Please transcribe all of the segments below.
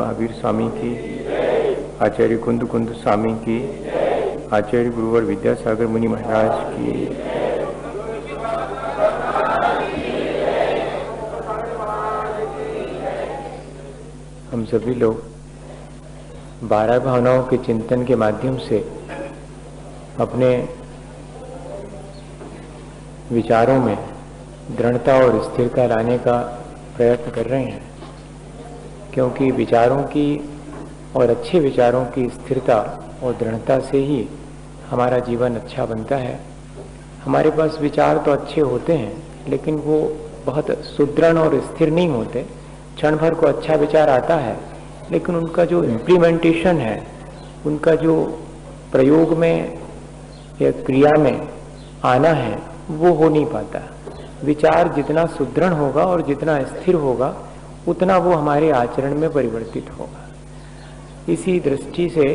महावीर स्वामी की, आचार्य कुंद कुंद स्वामी की, आचार्य गुरुवर विद्यासागर मुनि महाराज की। हम सभी लोग 12 भावनाओं के चिंतन के माध्यम से अपने विचारों में दृढ़ता और स्थिरता लाने का प्रयत्न कर रहे हैं, क्योंकि विचारों की और अच्छे विचारों की स्थिरता और दृढ़ता से ही हमारा जीवन अच्छा बनता है। हमारे पास विचार तो अच्छे होते हैं, लेकिन वो बहुत सुदृढ़ और स्थिर नहीं होते। क्षण भर को अच्छा विचार आता है, लेकिन उनका जो इम्प्लीमेंटेशन है, उनका जो प्रयोग में या क्रिया में आना है, वो हो नहीं पाता। विचार जितना सुदृढ़ होगा और जितना स्थिर होगा, उतना वो हमारे आचरण में परिवर्तित होगा। इसी दृष्टि से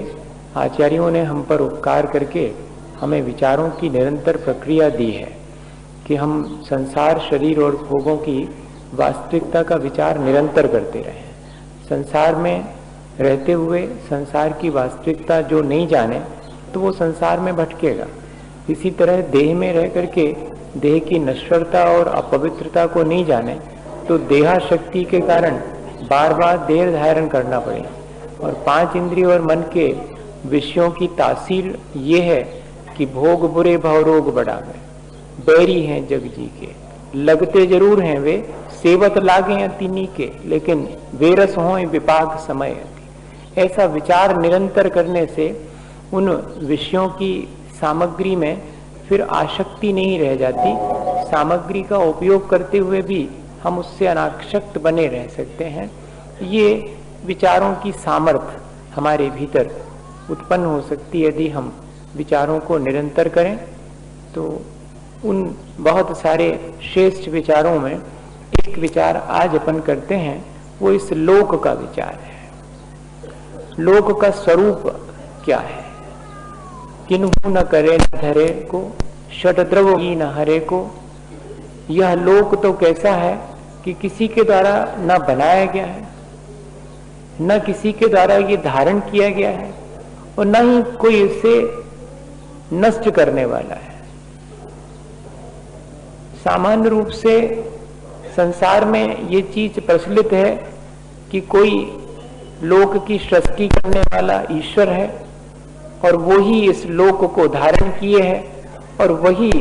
आचार्यों ने हम पर उपकार करके हमें विचारों की निरंतर प्रक्रिया दी है कि हम संसार, शरीर और भोगों की वास्तविकता का विचार निरंतर करते रहें। संसार में रहते हुए संसार की वास्तविकता जो नहीं जाने, तो वो संसार में भटकेगा। इसी तरह देह में रह करके देह की नश्वरता और अपवित्रता को नहीं जाने, तो देहाशक्ति के कारण बार बार देह धारण करना पड़े। और 5 इंद्रिय और मन के विषयों की तासीर ये है कि भोग बुरे भव रोग बढ़ावे, बैरी हैं जग जी के, लगते जरूर हैं वे, सेवत लागे अतिनी के, लेकिन वेरस हों विपाक समय। ऐसा विचार निरंतर करने से उन विषयों की सामग्री में फिर आसक्ति नहीं रह जाती। सामग्री का उपयोग करते हुए भी हम उससे अनासक्त बने रह सकते हैं। ये विचारों की सामर्थ्य हमारे भीतर उत्पन्न हो सकती है यदि हम विचारों को निरंतर करें। तो उन बहुत सारे श्रेष्ठ विचारों में एक विचार आज अपन करते हैं, वो इस लोक का विचार है। लोक का स्वरूप क्या है? किन्हु न करे न धरे को, षटद्रव ही न हरे को। यह लोक तो कैसा है कि किसी के द्वारा न बनाया गया है, न किसी के द्वारा ये धारण किया गया है, और न ही कोई इसे नष्ट करने वाला है। सामान्य रूप से संसार में ये चीज प्रचलित है कि कोई लोक की सृष्टि करने वाला ईश्वर है, और वो ही इस लोक को धारण किए है, और वही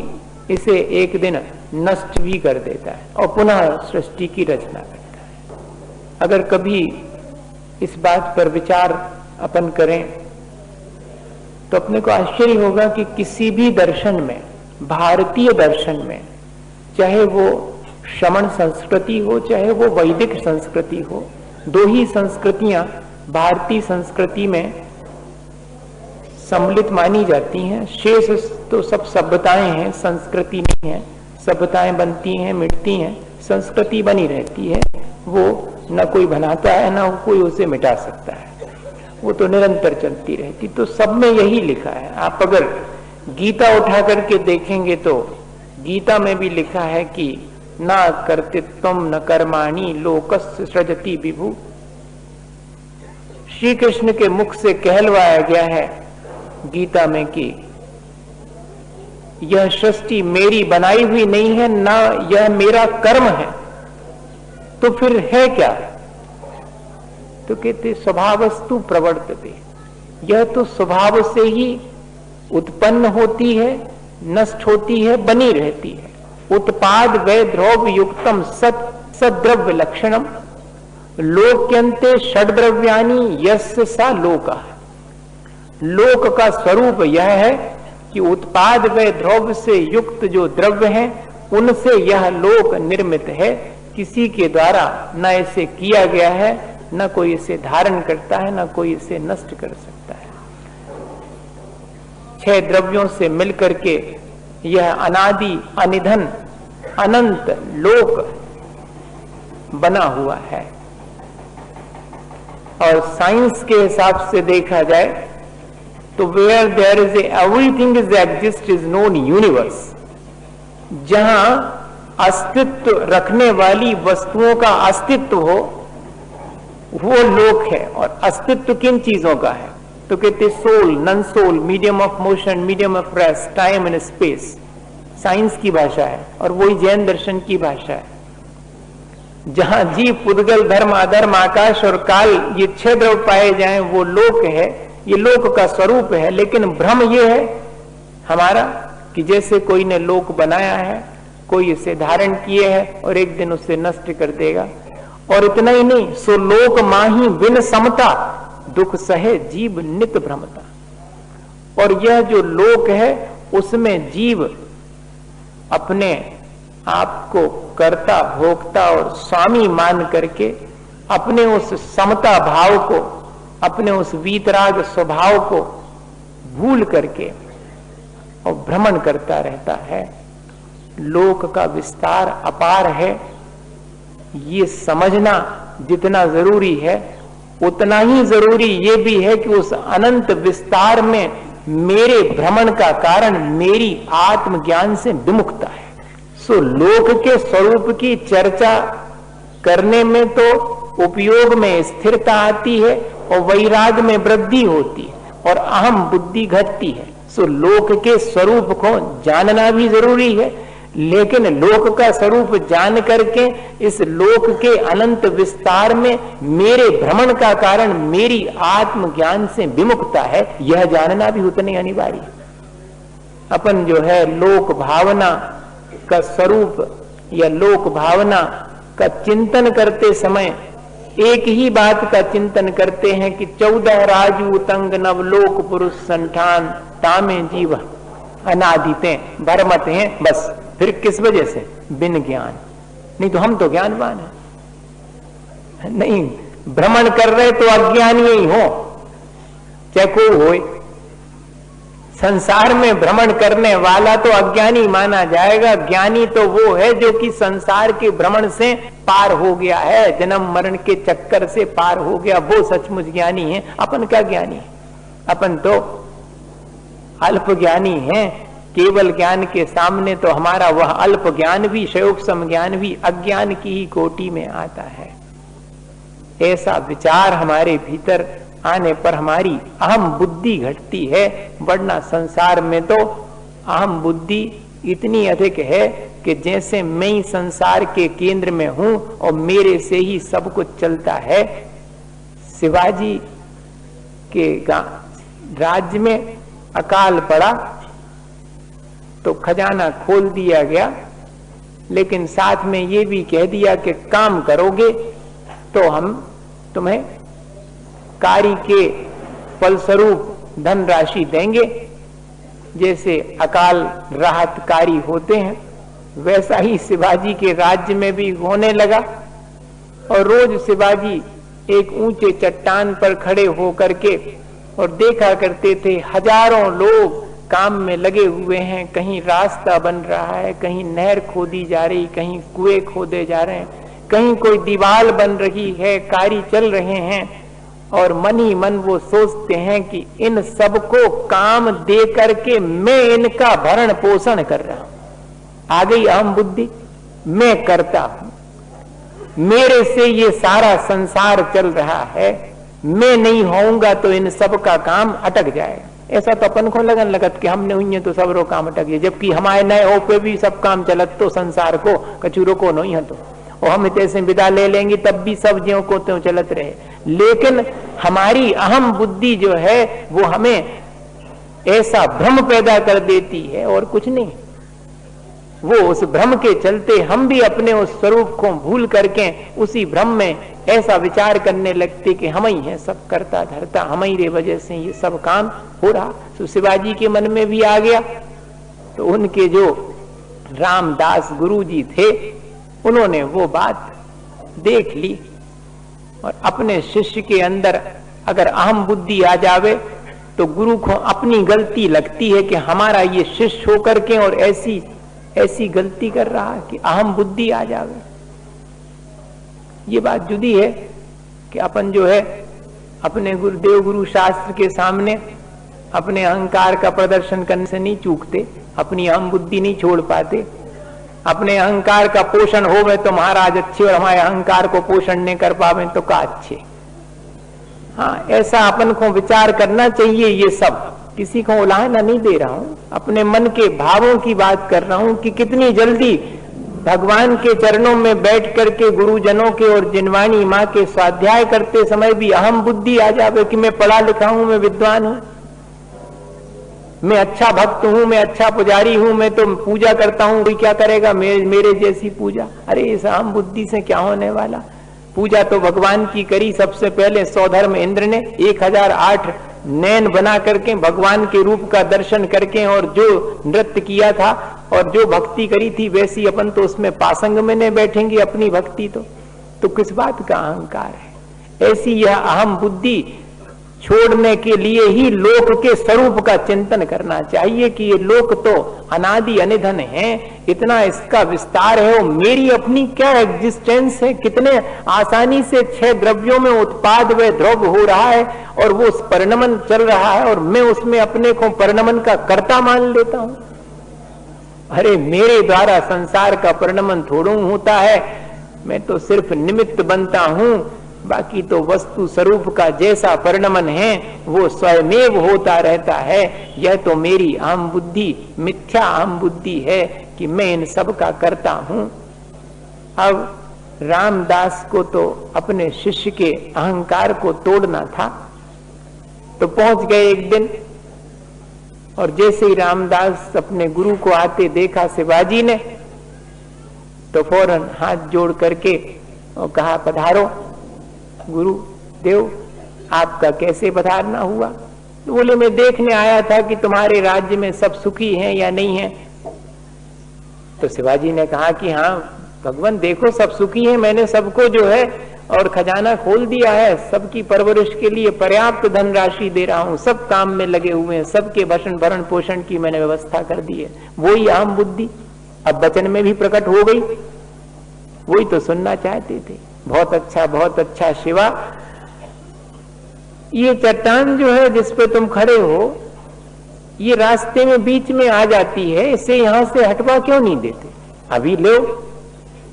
इसे एक दिन नष्ट भी कर देता है और पुनः सृष्टि की रचना करता है। अगर कभी इस बात पर विचार अपन करें तो अपने को आश्चर्य होगा कि किसी भी दर्शन में, भारतीय दर्शन में, चाहे वो श्रमण संस्कृति हो चाहे वो वैदिक संस्कृति हो, दो ही संस्कृतियां भारतीय संस्कृति में सम्मिलित मानी जाती हैं। शेष तो सब सभ्यताएं हैं, संस्कृति नहीं है। सभ्यताएं बनती हैं, मिटती हैं, संस्कृति बनी रहती है। वो न कोई बनाता है न कोई उसे मिटा सकता है, वो तो निरंतर चलती रहती। तो सब में यही लिखा है। आप अगर गीता उठा करके देखेंगे तो गीता में भी लिखा है कि न कर्तृत्वम न कर्माणि लोकस्य सृजति विभु। श्री कृष्ण के मुख से कहलवाया गया है गीता में कि यह सृष्टि मेरी बनाई हुई नहीं है, ना यह मेरा कर्म है। तो फिर है क्या? तो कहते स्वभावस्तु प्रवर्तते, यह तो स्वभाव से ही उत्पन्न होती है, नष्ट होती है, बनी रहती है। उत्पाद वै द्रव्य युक्तम सद्रव्य लक्षणम लोक्यंते षड्द्रव्यानि यस्य सा लोका। लोक का स्वरूप यह है कि उत्पाद व द्रव्य से युक्त जो द्रव्य हैं, उनसे यह लोक निर्मित है। किसी के द्वारा न इसे किया गया है, न कोई इसे धारण करता है, न कोई इसे नष्ट कर सकता है। 6 द्रव्यों से मिलकर के यह अनादि अनिधन अनंत लोक बना हुआ है। और साइंस के हिसाब से देखा जाए तो where there is everything is exist is known universe. जहां अस्तित्व रखने वाली वस्तुओं का अस्तित्व हो, वो लोक है। और अस्तित्व किन चीजों का है? तो कहते soul, non soul, medium of motion, medium of rest, time and space, science की भाषा है और वही जैन दर्शन की भाषा है। जहां जीव, पुद्गल, धर्म, अधर्म, आकाश और काल ये 6 द्रव्य पाए जाएं वो लोक है, ये लोक का स्वरूप है। लेकिन भ्रम ये है हमारा कि जैसे कोई ने लोक बनाया है, कोई इसे धारण किए है और एक दिन उसे नष्ट कर देगा। और इतना ही नहीं, सो लोक माही बिन समता, दुख सहे जीव नित भ्रमता। और यह जो लोक है उसमें जीव अपने आपको कर्ता, भोक्ता और स्वामी मान करके अपने उस समता भाव को, अपने उस वीतराग स्वभाव को भूल करके और भ्रमण करता रहता है। लोक का विस्तार अपार है, ये समझना जितना जरूरी है उतना ही जरूरी ये भी है कि उस अनंत विस्तार में मेरे भ्रमण का कारण मेरी आत्मज्ञान से विमुखता है। सो लोक के स्वरूप की चर्चा करने में तो उपयोग में स्थिरता आती है और वैराग में वृद्धि होती है और अहम बुद्धि घटती है। सो लोक के स्वरूप को जानना भी जरूरी है, लेकिन लोक का स्वरूप जान करके इस लोक के अनंत विस्तार में मेरे भ्रमण का कारण मेरी आत्मज्ञान से विमुखता है, यह जानना भी उतने अनिवार्य है। अपन जो है लोक भावना का स्वरूप या लोक भावना का चिंतन करते समय एक ही बात का चिंतन करते हैं कि 14 राजू तंग नवलोक पुरुष संठान तामे जीव अनादिते भरमत हैं। बस फिर किस वजह से? बिन ज्ञान। नहीं तो हम तो ज्ञानवान हैं। नहीं, भ्रमण कर रहे तो अज्ञानी ही हो, चाहे कोई हो। संसार में भ्रमण करने वाला तो अज्ञानी माना जाएगा। ज्ञानी तो वो है जो कि संसार के भ्रमण से पार हो गया है, जन्म मरण के चक्कर से पार हो गया, वो सचमुच ज्ञानी है। अपन क्या ज्ञानी है? अपन तो अल्प ज्ञानी हैं। केवल ज्ञान के सामने तो हमारा वह अल्प ज्ञान भी, शयोक्सम ज्ञान भी अज्ञान की ही कोटि में आता है। ऐसा विचार हमारे भीतर आने पर हमारी अहम बुद्धि घटती है, वरना संसार में तो अहम बुद्धि इतनी अधिक है कि जैसे मैं ही संसार के केंद्र में हूं और मेरे से ही सब कुछ चलता है। शिवाजी के राज्य में अकाल पड़ा तो खजाना खोल दिया गया, लेकिन साथ में ये भी कह दिया कि काम करोगे तो हम तुम्हें कार्य के फलस्वरूप धनराशि देंगे। जैसे अकाल राहतकारी होते हैं वैसा ही शिवाजी के राज्य में भी होने लगा। और रोज शिवाजी एक ऊंचे चट्टान पर खड़े होकर के और देखा करते थे हजारों लोग काम में लगे हुए हैं। कहीं रास्ता बन रहा है, कहीं नहर खोदी जा रही, कहीं कुएं खोदे जा रहे हैं, कहीं कोई दीवार बन रही है, कार्य चल रहे हैं। और मन ही मन वो सोचते हैं कि इन सबको काम दे करके मैं इनका भरण पोषण कर रहा हूं। आ गई अहम बुद्धि, मैं करता हूं, मेरे से ये सारा संसार चल रहा है, मैं नहीं होऊंगा तो इन सब का काम अटक जाएगा। ऐसा तो अपन को लगन लगत कि हमने हुई तो सब रो काम अटक गए, जबकि हमारे नए हो पे भी सब काम चलत तो संसार को कचूरों को नहीं है तो, और हम इतने विदा ले लेंगे तब भी सब ज्यों को त्यों चलत रहे। लेकिन हमारी अहम बुद्धि जो है वो हमें ऐसा भ्रम पैदा कर देती है और कुछ नहीं। वो उस भ्रम के चलते हम भी अपने उस स्वरूप को भूल करके उसी भ्रम में ऐसा विचार करने लगते कि हम ही हैं सब करता धरता, हम ही रे वजह से ये सब काम हो रहा। तो शिवाजी के मन में भी आ गया। तो उनके जो रामदास गुरु जी थे उन्होंने वो बात देख ली और अपने शिष्य के अंदर अगर अहम बुद्धि आ जावे तो गुरु को अपनी गलती लगती है कि हमारा ये शिष्य होकर के और ऐसी गलती कर रहा है कि अहम बुद्धि आ जावे। ये बात जुदी है कि अपन जो है अपने गुरुदेव गुरु शास्त्र के सामने अपने अहंकार का प्रदर्शन करने से नहीं चूकते, अपनी अहम बुद्धि नहीं छोड़ पाते। अपने अहंकार का पोषण हो गए तो महाराज अच्छे, और हमारे अहंकार को पोषण नहीं कर पावे तो का अच्छे। हाँ, ऐसा अपन को विचार करना चाहिए। ये सब किसी को उलाहना नहीं दे रहा हूं, अपने मन के भावों की बात कर रहा हूं कि कितनी जल्दी भगवान के चरणों में बैठ करके गुरुजनों के और जिनवाणी माँ के स्वाध्याय करते समय भी अहम बुद्धि आ जावे कि मैं पढ़ा लिखा हूं, मैं विद्वान हूं, मैं अच्छा भक्त हूं, मैं अच्छा पुजारी हूं, मैं तो पूजा करता हूं, कोई क्या करेगा मेरे जैसी पूजा। अरे इस अहम बुद्धि से क्या होने वाला। पूजा तो भगवान की करी सबसे पहले सौधर्म इंद्र ने 1008 नैन बना करके भगवान के रूप का दर्शन करके और जो नृत्य किया था और जो भक्ति करी थी, वैसी अपन तो उसमें पासंग में नहीं बैठेंगे अपनी भक्ति तो किस बात का अहंकार है। ऐसी यह अहम बुद्धि छोड़ने के लिए ही लोक के स्वरूप का चिंतन करना चाहिए कि ये लोक तो अनादि अनिधन है, इतना इसका विस्तार है, और मेरी अपनी क्या एग्जिस्टेंस है, कितने आसानी से 6 द्रव्यों में उत्पाद व द्रव्य हो रहा है और वो परिणमन चल रहा है और मैं उसमें अपने को परिणमन का कर्ता मान लेता हूं। अरे मेरे द्वारा संसार का परिणमन थोड़ा होता है, मैं तो सिर्फ निमित्त बनता हूं, बाकी तो वस्तु स्वरूप का जैसा परिणमन है वो स्वयमेव होता रहता है। यह तो मेरी अहम बुद्धि, मिथ्या अहम बुद्धि है कि मैं इन सब का करता हूं। अब रामदास को तो अपने शिष्य के अहंकार को तोड़ना था, तो पहुंच गए एक दिन, और जैसे ही रामदास अपने गुरु को आते देखा शिवाजी ने, तो फौरन हाथ जोड़ करके और कहा, पधारो गुरु देव, आपका कैसे पधारना हुआ। तो बोले, मैं देखने आया था कि तुम्हारे राज्य में सब सुखी हैं या नहीं हैं। तो शिवाजी ने कहा कि हाँ भगवान, देखो सब सुखी हैं, मैंने सबको जो है और खजाना खोल दिया है, सबकी परवरिश के लिए पर्याप्त धनराशि दे रहा हूं, सब काम में लगे हुए हैं, सबके भरण पोषण की मैंने व्यवस्था कर दी है। वही अहम बुद्धि अब वचन में भी प्रकट हो गई, वही तो सुनना चाहते थे। बहुत अच्छा शिवा, ये चट्टान जो है जिस पे तुम खड़े हो, ये रास्ते में बीच में आ जाती है, इसे यहां से हटवा क्यों नहीं देते? अभी लो।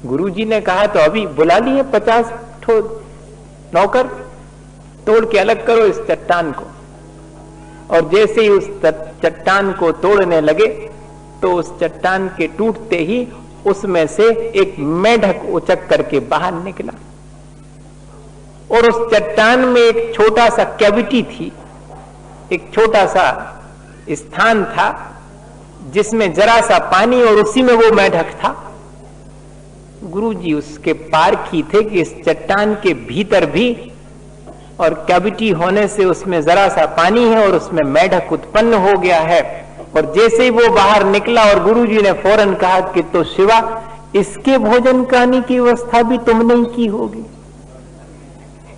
गुरुजी ने कहा तो अभी बुला लिए 50 नौकर, तोड़ के अलग करो इस चट्टान को। और जैसे ही उस चट्टान को तोड़ने लगे तो उस चट्टान के टूटते ही उसमें से एक मेढक उचक करके बाहर निकला, और उस चट्टान में एक छोटा सा कैविटी थी, एक छोटा सा स्थान था जिसमें जरा सा पानी, और उसी में वो मेढक था। गुरुजी उसके पारखी थे कि इस चट्टान के भीतर भी और कैविटी होने से उसमें जरा सा पानी है और उसमें मेढक उत्पन्न हो गया है। और जैसे ही वो बाहर निकला और गुरुजी ने फौरन कहा कि तो शिवा, इसके भोजन करने की व्यवस्था भी तुमने ही की होगी।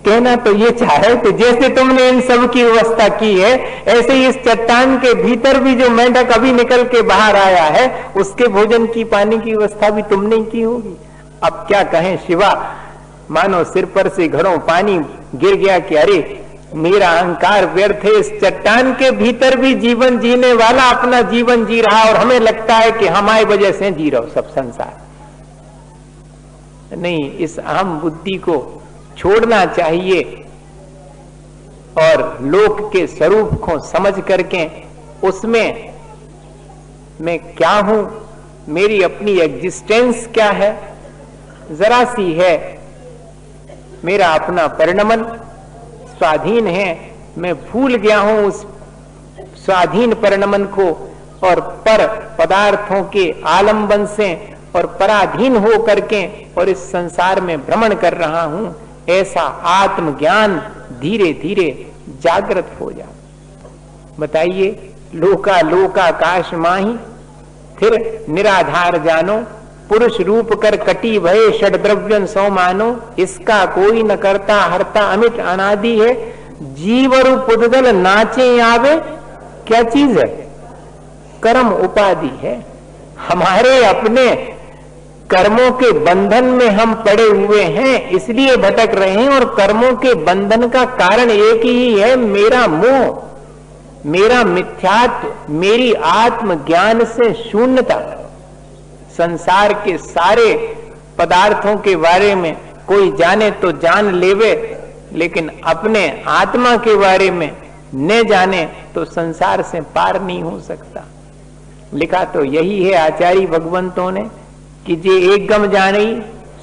कहना तो ये चाहे कि जैसे तुमने इन सब की व्यवस्था की है, ऐसे ही इस चट्टान के भीतर भी जो मेढक अभी निकल के बाहर आया है, उसके भोजन की पानी की व्यवस्था भी तुमने ही की होगी। अब क्या कहें शिवा, मानो सिर पर से घड़ों पानी गिर गया कि अरे मेरा अहंकार व्यर्थ है, इस चट्टान के भीतर भी जीवन जीने वाला अपना जीवन जी रहा, और हमें लगता है कि हमारी वजह से जी रहा सब संसार। नहीं, इस अहम बुद्धि को छोड़ना चाहिए और लोक के स्वरूप को समझ करके उसमें मैं क्या हूं, मेरी अपनी एग्जिस्टेंस क्या है, जरा सी है, मेरा अपना परिणमन स्वाधीन है, मैं भूल गया हूं उस स्वाधीन परिणमन को, और पर पदार्थों के आलंबन से और पराधीन हो करके और इस संसार में भ्रमण कर रहा हूं। ऐसा आत्मज्ञान धीरे धीरे जागृत हो जा। बताइए, लोका लोकाकाश माही फिर निराधार जानो, पुरुष रूप कर कटी भय षड द्रव्यन सौ मानो, इसका कोई न करता हरता अमित अनादि है, जीवरु पुदगल नाचे आवे, क्या चीज है? कर्म उपाधि है। हमारे अपने कर्मों के बंधन में हम पड़े हुए हैं, इसलिए भटक रहे हैं, और कर्मों के बंधन का कारण एक ही है, मेरा मोह, मेरा मिथ्यात्व, मेरी आत्मज्ञान से शून्यता। संसार के सारे पदार्थों के बारे में कोई जाने तो जान लेवे, लेकिन अपने आत्मा के बारे में न जाने तो संसार से पार नहीं हो सकता। लिखा तो यही है आचार्य भगवंतों ने कि जे एकम जाने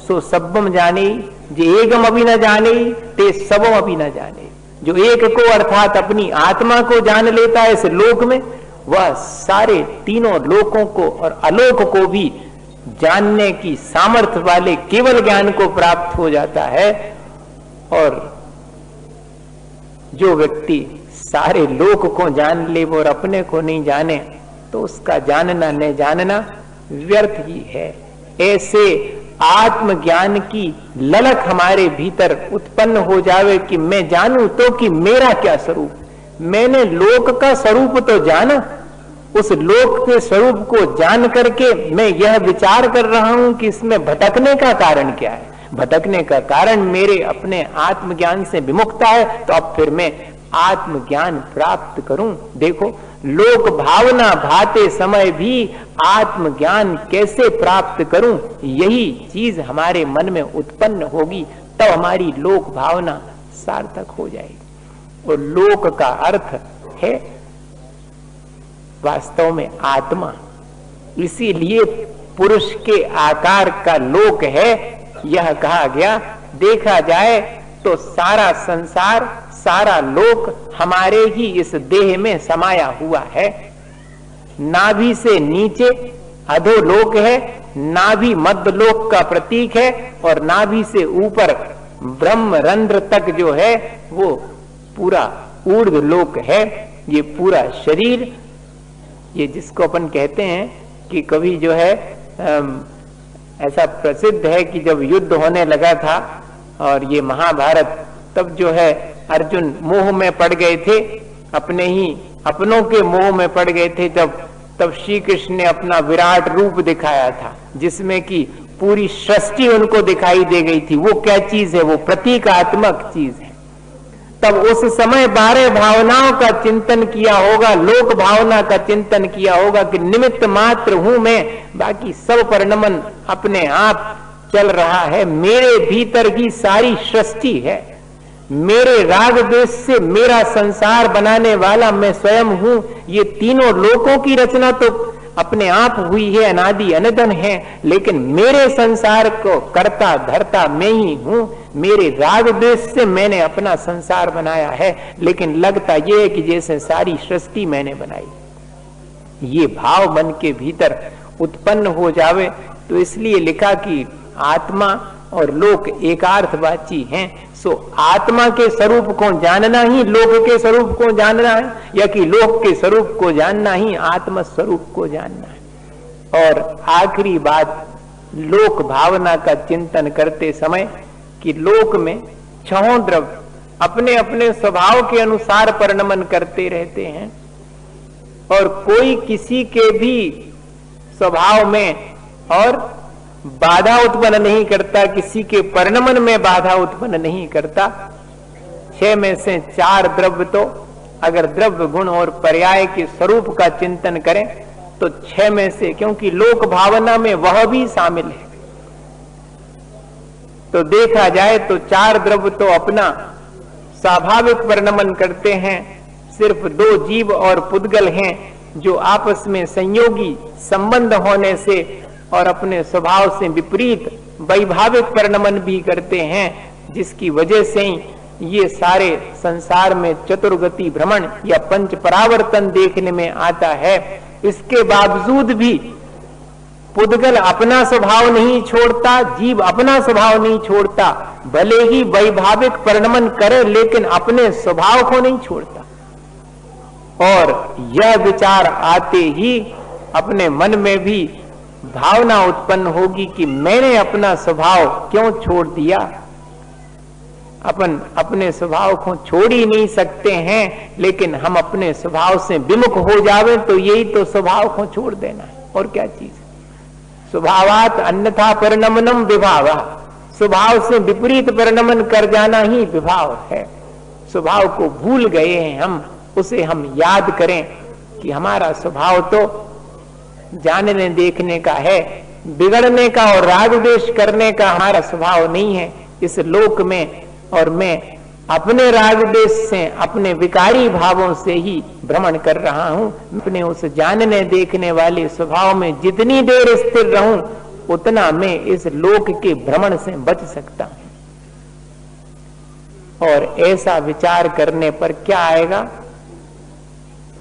सो सब्बम जाने, जे एकम अभी न जाने ते सबम अभी न जाने। जो एक को अर्थात अपनी आत्मा को जान लेता है इस लोक में, वह सारे तीनों लोकों को और अलोक को भी जानने की सामर्थ्य वाले केवल ज्ञान को प्राप्त हो जाता है। और जो व्यक्ति सारे लोक को जान ले और अपने को नहीं जाने तो उसका जानना न जानना व्यर्थ ही है। ऐसे आत्मज्ञान की ललक हमारे भीतर उत्पन्न हो जावे कि मैं जानूं तो कि मेरा क्या स्वरूप। मैंने लोक का स्वरूप तो जाना, उस लोक के स्वरूप को जान करके मैं यह विचार कर रहा हूं कि इसमें भटकने का कारण क्या है। भटकने का कारण मेरे अपने आत्मज्ञान से विमुखता है, तो अब फिर मैं आत्मज्ञान प्राप्त करूं। देखो, लोक भावना भाते समय भी आत्मज्ञान कैसे प्राप्त करूं, यही चीज हमारे मन में उत्पन्न होगी, तब हमारी लोक भावना सार्थक हो जाएगी। और लोक का अर्थ है वास्तव में आत्मा, इसीलिए पुरुष के आकार का लोक है यह कहा गया। देखा जाए तो सारा संसार, सारा लोक हमारे ही इस देह में समाया हुआ है। नाभि से नीचे अधोलोक है, नाभि मध्य लोक का प्रतीक है, और नाभि से ऊपर ब्रह्म रंध्र तक जो है वो पूरा ऊर्ध्व लोक है। ये पूरा शरीर, ये जिसको अपन कहते हैं कि कभी जो है ऐसा प्रसिद्ध है कि जब युद्ध होने लगा था और ये महाभारत, तब जो है अर्जुन मोह में पड़ गए थे, अपने ही अपनों के मोह में पड़ गए थे। तब श्री कृष्ण ने अपना विराट रूप दिखाया था, जिसमें कि पूरी सृष्टि उनको दिखाई दे गई थी। वो क्या चीज है? वो प्रतीकात्मक चीज है। तब उस समय 12 भावनाओं का चिंतन किया होगा, लोक भावना का चिंतन किया होगा कि निमित्त मात्र हूं मैं, बाकी सब परिणमन अपने आप चल रहा है। मेरे भीतर की सारी सृष्टि है, मेरे राग द्वेष से मेरा संसार बनाने वाला मैं स्वयं हूं। ये तीनों लोकों की रचना तो अपने आप हुई है, अनादि अनदन है, लेकिन मेरे संसार को करता धरता मैं ही हूं। मेरे राग द्वेष से मैंने अपना संसार बनाया है, लेकिन लगता यह है कि जैसे सारी सृष्टि मैंने बनाई। ये भाव मन के भीतर उत्पन्न हो जावे तो इसलिए लिखा कि आत्मा और लोक एकार्थवाची हैं। सो आत्मा के स्वरूप को जानना ही लोक के स्वरूप को जानना है, या कि लोक के स्वरूप को जानना ही आत्म स्वरूप को जानना है। और आखिरी बात, लोक भावना का चिंतन करते समय कि लोक में छहों द्रव्य अपने अपने स्वभाव के अनुसार परिणमन करते रहते हैं, और कोई किसी के भी स्वभाव में और बाधा उत्पन्न नहीं करता, किसी के परिणमन में बाधा उत्पन्न नहीं करता। 6 में से 4 द्रव्य तो अगर द्रव्य गुण और पर्याय के स्वरूप का चिंतन करें तो 6 में से, क्योंकि लोक भावना में वह भी शामिल है, तो देखा जाए तो 4 द्रव्य तो अपना स्वाभाविक परिणमन करते हैं। सिर्फ 2 जीव और पुद्गल हैं जो आपस में संयोगी संबंध होने से और अपने स्वभाव से विपरीत वैभाविक परिणमन भी करते हैं, जिसकी वजह से ही ये सारे संसार में चतुर्गति भ्रमण या पंच परावर्तन देखने में आता है। इसके बावजूद भी पुद्गल अपना स्वभाव नहीं छोड़ता, जीव अपना स्वभाव नहीं छोड़ता, भले ही वैभाविक परिणमन करे लेकिन अपने स्वभाव को नहीं छोड़ता। और यह विचार आते ही अपने मन में भी भावना उत्पन्न होगी कि मैंने अपना स्वभाव क्यों छोड़ दिया। अपन अपने स्वभाव को छोड़ ही नहीं सकते हैं, लेकिन हम अपने स्वभाव से विमुख हो जावे तो यही तो स्वभाव को छोड़ देना है, और क्या चीज। स्वभावात अन्यथा परिणमनम विभावा, स्वभाव से विपरीत परिणमन कर जाना ही विभाव है। स्वभाव को भूल गए हैं हम, उसे हम याद करें कि हमारा स्वभाव तो जानने देखने का है, बिगड़ने का और राग द्वेष करने का हमारा स्वभाव नहीं है इस लोक में। और मैं अपने राग देश से, अपने विकारी भावों से ही भ्रमण कर रहा हूं। अपने उस जानने देखने वाले स्वभाव में जितनी देर स्थिर रहूं, उतना मैं इस लोक के भ्रमण से बच सकता हूं। और ऐसा विचार करने पर क्या आएगा?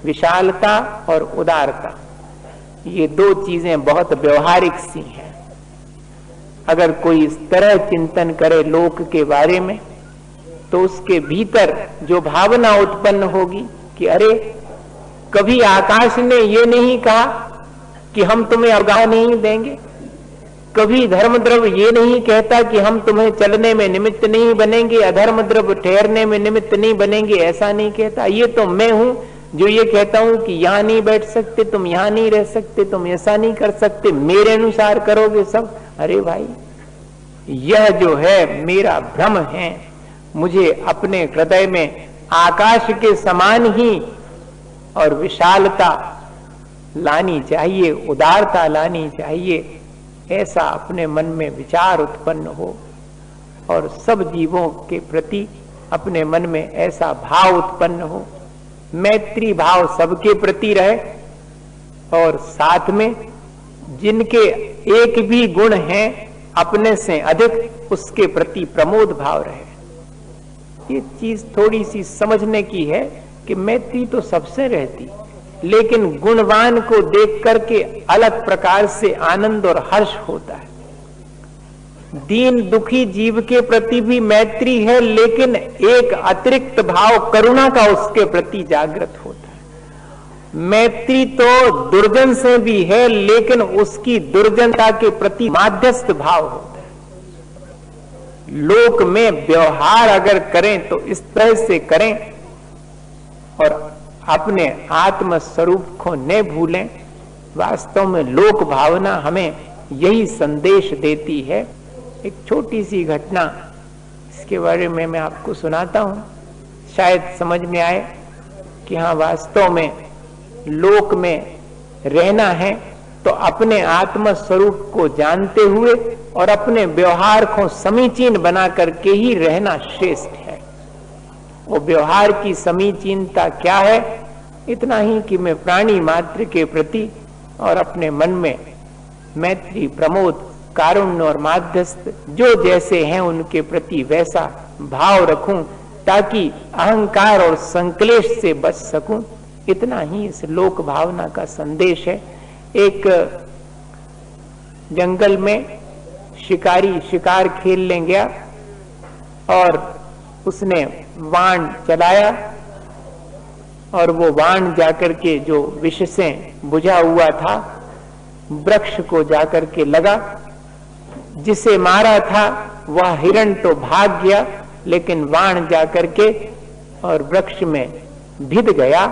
विशालता और उदारता, ये दो चीजें बहुत व्यवहारिक सी हैं। अगर कोई इस तरह चिंतन करे लोक के बारे में, तो उसके भीतर जो भावना उत्पन्न होगी कि अरे, कभी आकाश ने ये नहीं कहा कि हम तुम्हें अवगाह नहीं देंगे, कभी धर्म द्रव्य ये नहीं कहता कि हम तुम्हें चलने में निमित्त नहीं बनेंगे, अधर्म द्रव्य ठहरने में निमित्त नहीं बनेंगे, ऐसा नहीं कहता। ये तो मैं हूं जो ये कहता हूं कि यहां नहीं बैठ सकते, तुम यहां नहीं रह सकते, तुम ऐसा नहीं कर सकते, मेरे अनुसार करोगे सब। अरे भाई, यह जो है मेरा भ्रम है। मुझे अपने हृदय में आकाश के समान ही और विशालता लानी चाहिए, उदारता लानी चाहिए। ऐसा अपने मन में विचार उत्पन्न हो और सब जीवों के प्रति अपने मन में ऐसा भाव उत्पन्न हो, मैत्री भाव सबके प्रति रहे, और साथ में जिनके एक भी गुण हैं अपने से अधिक, उसके प्रति प्रमोद भाव रहे। ये चीज थोड़ी सी समझने की है कि मैत्री तो सबसे रहती, लेकिन गुणवान को देख करके अलग प्रकार से आनंद और हर्ष होता है। दीन दुखी जीव के प्रति भी मैत्री है, लेकिन एक अतिरिक्त भाव करुणा का उसके प्रति जागृत होता है। मैत्री तो दुर्जन से भी है, लेकिन उसकी दुर्जनता के प्रति माध्यस्थ भाव होता है। लोक में व्यवहार अगर करें तो इस तरह से करें और अपने आत्म स्वरूप को न भूलें। वास्तव में लोक भावना हमें यही संदेश देती है। एक छोटी सी घटना, इसके बारे में मैं आपको सुनाता हूं, शायद समझ में आए कि हाँ, वास्तव में लोक में रहना है तो अपने आत्म स्वरूप को जानते हुए और अपने व्यवहार को समीचीन बना करके ही रहना श्रेष्ठ है। वो व्यवहार की समीचीनता क्या है? इतना ही कि मैं प्राणी मात्र के प्रति और अपने मन में मैत्री, प्रमोद, कारुण्य और माध्यस्थ जो जैसे हैं उनके प्रति वैसा भाव रखूं, ताकि अहंकार और संक्लेश से बच सकूं। इतना ही इस लोक भावना का संदेश है। एक जंगल में शिकारी शिकार खेलने गया और उसने बाण चलाया, और वो बाण जाकर के जो विष से बुझा हुआ था वृक्ष को जाकर के लगा। जिसे मारा था वह हिरण तो भाग गया, लेकिन बाण जाकर के और वृक्ष में भिद गया,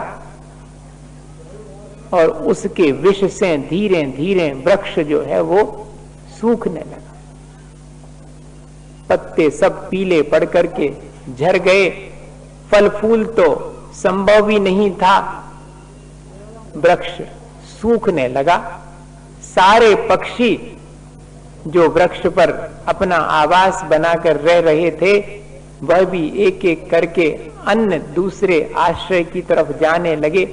और उसके विष से धीरे धीरे वृक्ष जो है वो सूखने लगा। पत्ते सब पीले पड़ करके झड़ गए, फल फूल तो संभव ही नहीं था, वृक्ष सूखने लगा। सारे पक्षी जो वृक्ष पर अपना आवास बनाकर रह रहे थे, वह भी एक एक करके अन्य दूसरे आश्रय की तरफ जाने लगे।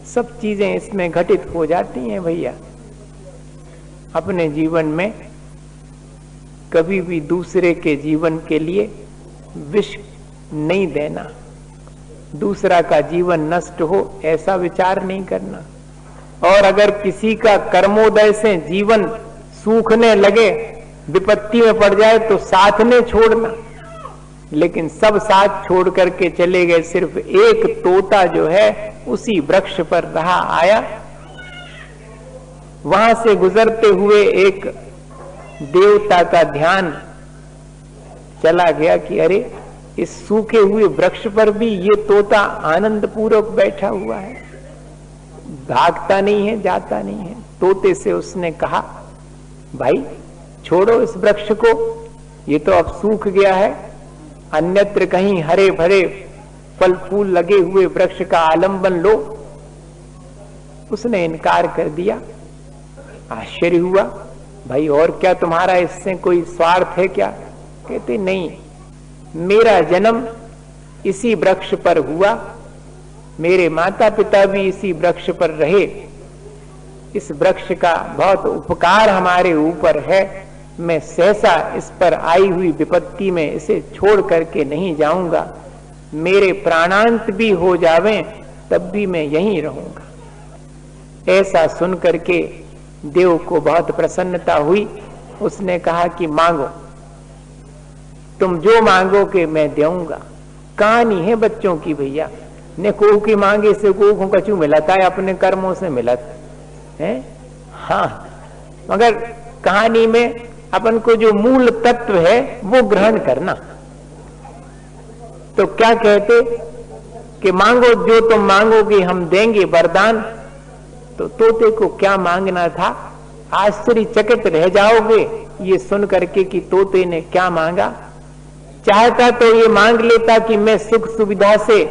सब चीजें इसमें घटित हो जाती हैं भैया। अपने जीवन में कभी भी दूसरे के जीवन के लिए विष नहीं देना, दूसरा का जीवन नष्ट हो ऐसा विचार नहीं करना। और अगर किसी का कर्मोदय से जीवन सूखने लगे, विपत्ति में पड़ जाए, तो साथ में छोड़ना। लेकिन सब साथ छोड़ करके चले गए, सिर्फ एक तोता जो है उसी वृक्ष पर रहा आया। वहां से गुजरते हुए एक देवता का ध्यान चला गया कि अरे, इस सूखे हुए वृक्ष पर भी ये तोता आनंद पूर्वक बैठा हुआ है, भागता नहीं है, जाता नहीं है। तोते से उसने कहा, भाई छोड़ो इस वृक्ष को, ये तो अब सूख गया है, अन्यत्र कहीं हरे भरे फल फूल लगे हुए वृक्ष का आलंबन लो। उसने इनकार कर दिया। आश्चर्य हुआ, भाई और क्या तुम्हारा इससे कोई स्वार्थ है क्या? कहते नहीं, मेरा जन्म इसी वृक्ष पर हुआ, मेरे माता पिता भी इसी वृक्ष पर रहे, इस वृक्ष का बहुत उपकार हमारे ऊपर है, मैं सहसा इस पर आई हुई विपत्ति में इसे छोड़ करके नहीं जाऊंगा, मेरे प्राणांत भी हो जावें तब भी मैं यहीं रहूंगा। ऐसा सुन करके देव को बहुत प्रसन्नता हुई। उसने कहा कि मांगो, तुम जो मांगोगे मैं दूंगा। कहानी है बच्चों की भैया, ने को की मांगे से को कछु मिलता है, अपने कर्मों से मिलत है। हाँ, मगर कहानी में अपन को जो मूल तत्व है वो ग्रहण करना। तो क्या कहते कि मांगो, जो तुम मांगोगे हम देंगे वरदान। तो तोते को क्या मांगना था, आश्चर्यचकित रह जाओगे ये सुन करके कि तोते ने क्या मांगा। चाहता तो ये मांग लेता कि मैं सुख सुविधा से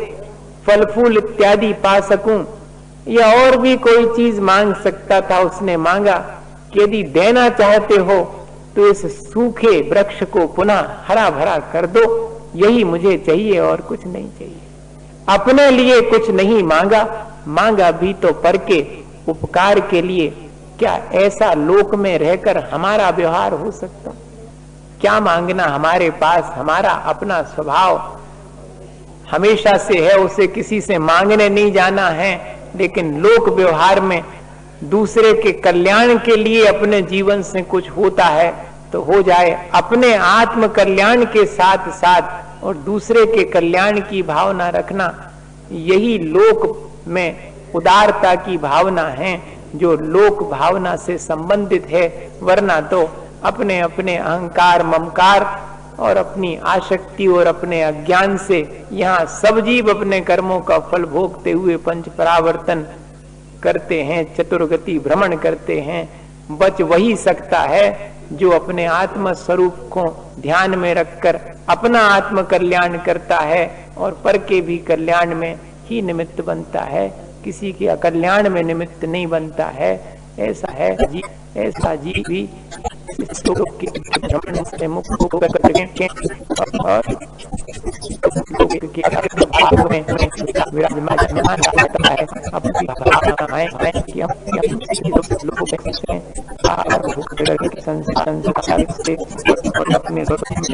फल फूल इत्यादि पा सकूं, या और भी कोई चीज मांग सकता था। उसने मांगा कि यदि देना चाहते हो तो इस सूखे वृक्ष को पुनः हरा भरा कर दो, यही मुझे चाहिए और कुछ नहीं चाहिए। अपने लिए कुछ नहीं मांगा, मांगा भी तो पर के उपकार के लिए। क्या ऐसा लोक में रहकर हमारा व्यवहार हो सकता? क्या मांगना हमारे पास, हमारा अपना स्वभाव हमेशा से है, उसे किसी से मांगने नहीं जाना है। लेकिन लोक व्यवहार में दूसरे के कल्याण के लिए अपने जीवन से कुछ होता है तो हो जाए, अपने आत्म कल्याण के साथ साथ और दूसरे के कल्याण की भावना रखना, यही लोक में उदारता की भावना है, जो लोक भावना से संबंधित है। वरना तो अपने अपने अहंकार ममकार और अपनी आसक्ति और अपने अज्ञान से यहाँ सब जीव अपने कर्मों का फल भोगते हुए पंच परावर्तन करते हैं, चतुर्गति भ्रमण करते हैं। बच वही सकता है जो अपने आत्म स्वरूप को ध्यान में रखकर अपना आत्म कल्याण करता है और पर के भी कल्याण में ही निमित्त बनता है, किसी के अकल्याण में निमित्त नहीं बनता है। ऐसा है जी, ऐसा जी भी के भ्रमण से मुक्त होकर और विराजमान रहता है। अपनी भावनाएं कि हम संसार से और अपने विचार